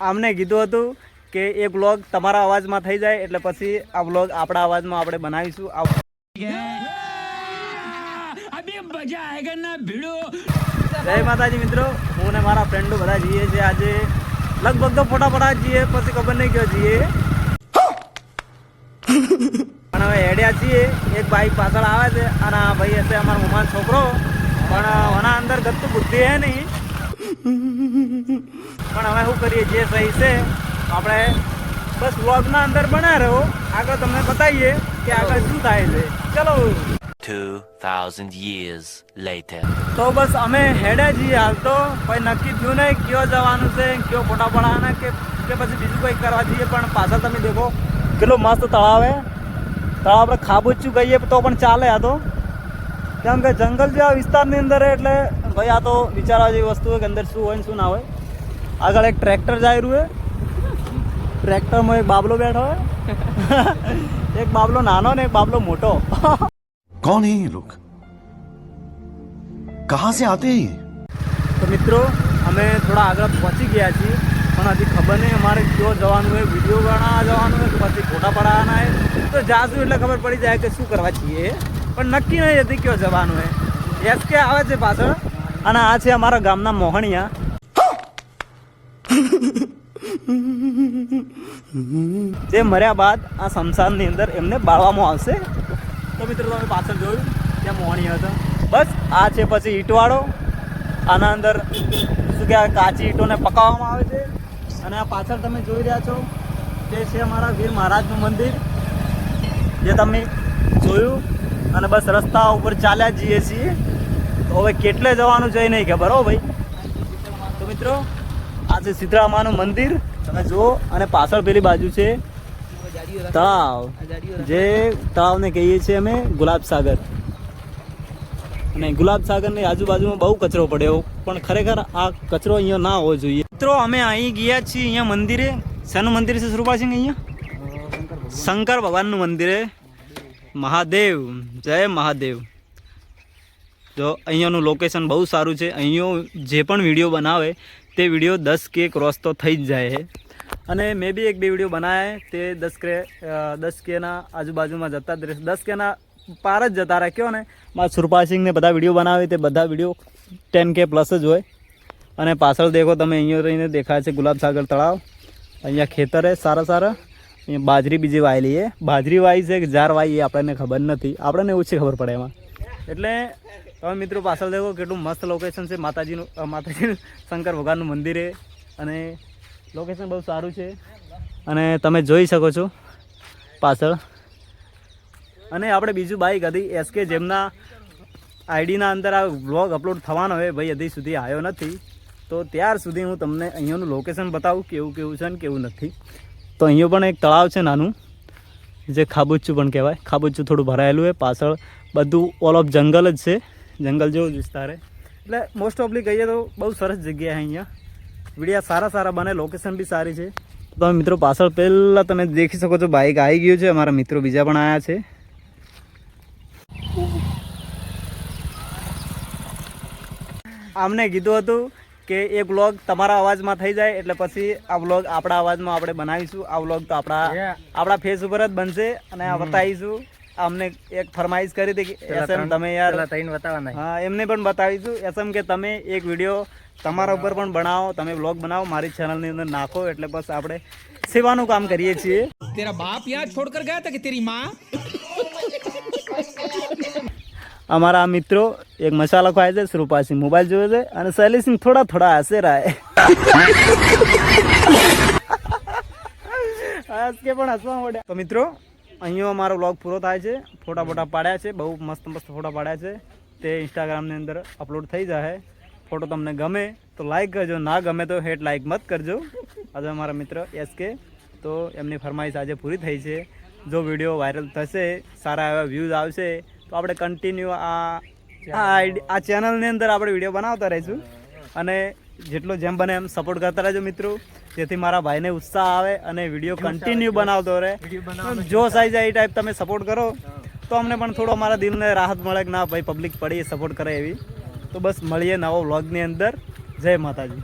આમને કીધું હતું કે એ બ્લોગ તમારા અવાજમાં થઈ જાય એટલે પછી આ બ્લોગ આપણા અવાજમાં આપણે બનાવીશું. જય માતાજી મિત્રો, હું ને મારા ફ્રેન્ડો બધા જઈએ છીએ આજે લગભગ તો ફોટા જઈએ, પછી ખબર નહીં ક્યાં જઈએ પણ હવે હેડ્યા છીએ. એક ભાઈ પાછળ આવે છે અને આ ભાઈ હશે અમારો મમાન છોકરો, પણ આના અંદર ગતું બુદ્ધિ હે નહીં. પણ હવે શું કરીએ, જે સહી છે આપણે બસ વ્લોગના અંદર બના રહ્યો, આગળ તમને બતાવીએ કે આગળ શું થાય છે. ચલો 2000 years later. તો બસ અમે હેડ્યા છીએ હાલ તો, કોઈ નક્કી થયું નહીં કયો જવાનું છે, કયો ફોટા પડાવવાના કે પછી બીજું કંઈક કરવા જઈએ. પણ પાછળ તમે દેખો કેટલો મસ્ત તળાવ હે. તળાવ આપણે ખાબોચ્યું કહીએ તો પણ ચાલે. આ તો કેમ કે જંગલ જેવા વિસ્તારની અંદર એટલે ભાઈ આ તો વિચારવા જેવી વસ્તુ હોય કે અંદર શું હોય ને શું ના હોય. આગળ એક ટ્રેક્ટર જાય રહ્યું હે, ટ્રેક્ટરમાં એક બાબલો બેઠો હોય એક બાબલો નાનો ને એક બાબલો મોટો. कौन है ये लोग, कहाँ से आते हैं? તો મિત્રો અમે થોડા આગળ પહોંચી ગયા છીએ, પણ હજી ખબર નહીં અમારે ક્યાં જવાનું હોય, વિડીયો બનાવવા જવાનું હોય કે પછી ફોટા પડાવવાના હોય. તો જાશું એટલે ખબર પડી જાય કે શું કરવા છીએ, પણ નક્કી નહીં હતી ક્યાં જવાનું હોય. એસકે આવે છે પાછળ અને આ છે અમારા ગામના મોહણિયા. જે મર્યા બાદ આ શમશાનની અંદર એમને બાળવામાં આવશે. તો મિત્રો તમે પાછળ જોયું ત્યાં મોહણીયો હતો. બસ આ છે પછી ઈંટવાળો. આના અંદર શું કહેવાય, કાચી ઈંટોને પકાવવામાં આવે છે. અને આ પાછળ તમે જોઈ રહ્યા છો તે છે અમારા વીર મહારાજનું મંદિર, જે તમે જોયું. અને બસ રસ્તા ઉપર ચાલ્યા જઈએ છીએ. તો હવે કેટલે જવાનું છે નહીં ખબર હો ભાઈ. તો મિત્રો આ છે સીતળામાનું મંદિર તમે જુઓ, અને પાછળ પેલી બાજુ છે તળાવ, જે તળાવને કહીએ છીએ અમે ગુલાબ સાગર. અને ગુલાબ સાગરની આજુબાજુમાં બહુ કચરો પડ્યો, પણ ખરેખર આ કચરો અહીંયા ના હોવો જોઈએ. મિત્રો અમે અહીં ગયા છીએ અહીંયા મંદિરે. શાનું મંદિર છે સુરપાસિંહ? અહીંયા શંકર ભગવાનનું મંદિર છે. મહાદેવ, જય મહાદેવ. જો અહીંયાનું લોકેશન બહુ સારું છે. અહીંયા જે પણ વિડીયો બનાવે તે વિડીયો 10K ક્રોસ તો થઈ જ જાય છે. અને મેં બી 1-2 વિડીયો બનાવ્યા તે 10Kના આજુબાજુમાં જતા જ રહેશે, 10Kના પાર જ જતા રાખ્યો ને. મારા સુરપાસિંગને બધા વિડીયો બનાવે તે બધા વિડીયો 10K પ્લસ જ હોય. અને પાછળ દેખો તમે, અહીંયા રહીને દેખાય છે ગુલાબ સાગર તળાવ. અહીંયા ખેતર છે સારા સારા. અહીંયા બાજરી બીજી વાયેલી છે. બાજરી વાઈ છે કે જાર વાઈ એ આપણને ખબર નથી, આપણને ઓછી ખબર પડે એમાં. એટલે તમે મિત્રો પાછળ દેખો કેટલું મસ્ત લોકેશન છે. માતાજીનું શંકર ભગવાનનું મંદિર છે અને લોકેશન બહુ સારું છે. અને તમે જોઈ શકો છો પાછળ. અને આપણે બીજું બાઈક હતી SK, જેમના આઈડીના અંદર આ વ્લોગ અપલોડ થવાનો હોય ભાઈ હજી સુધી આવ્યો નથી. તો ત્યાર સુધી હું તમને અહીંયાનું લોકેશન બતાવું કેવું કેવું છે ને કેવું નથી. તો અહીંયા પણ એક તળાવ છે નાનું, જે ખાબોચું પણ કહેવાય. ખાબોચું થોડું ભરાયેલું છે. પાછળ બધું ઓલ ઓફ જંગલ જ છે, જંગલ જેવો જ વિસ્તાર છે. એટલે મોસ્ટ ઓફલી કહીએ તો બહુ સરસ જગ્યા છે અહીંયા. વિડીયા સારા બને, લોકેશન બી સારી છે. તો મિત્રો પાછળ પહેલાં તમે દેખી શકો છો બાઇક આવી ગયું છે. અમારા મિત્રો બીજા પણ આવ્યા છે. આમને કીધું હતું કે એક વ્લોગ તમારા અવાજમાં થઈ જાય એટલે પછી આ વ્લોગ આપણા અવાજમાં આપણે બનાવીશું. આ વ્લોગ તો આપણા ફેસ ઉપર જ બનશે અને આ બતાવીશું. અમને એક ફરમાઈશ કરી હતી કે એસએમ તમે યાર હા એમને પણ બતાવીશું. એસએમ કે તમે એક વિડીયો તમારા ઉપર પણ બનાવો, તમે વ્લોગ બનાવો, મારી ચેનલની અંદર નાખો. એટલે બસ આપણે સેવાનું કામ કરીએ છીએ. તેરા બાપ યહાં છોડકર ગયા હતા કે તેરી માં? અમારા મિત્રો એક મસાલા ખાય છે, સુરપાસિંહ મોબાઈલ જોવે છે અને શૈલીસિંહ થોડા હસે રહે કે પણ હસવા મળ્યા. તો મિત્રો અહીંયા અમારો વ્લોગ પૂરો થાય છે. ફોટા પાડ્યા છે, બહુ મસ્ત ફોટા પાડ્યા છે. તે ઇન્સ્ટાગ્રામની અંદર અપલોડ થઈ જાય. ફોટો તમને ગમે તો લાઈક કરજો, ના ગમે તો હેટ લાઈક મત કરજો. આજે અમારા મિત્ર SK, તો એમની ફરમાઈશ આજે પૂરી થઈ છે. જો વિડીયો વાયરલ થશે, સારા એવા વ્યૂઝ આવશે તો આપણે કન્ટિન્યુ આ ચેનલની અંદર આપણે વિડીયો બનાવતા રહીશું. અને જેટલો જેમ બને એમ સપોર્ટ કરતા રહેજો મિત્રો, જેથી મારા ભાઈને ઉત્સાહ આવે અને વિડીયો કન્ટિન્યુ બનાવતો રહે. જોશ આવી જાય એ ટાઈપ તમે સપોર્ટ કરો તો અમને પણ થોડો અમારા દિલને રાહત મળે કે ના ભાઈ પબ્લિક પડી સપોર્ટ કરે એવી. તો બસ મળીએ નવો વ્લોગની અંદર. જય માતાજી.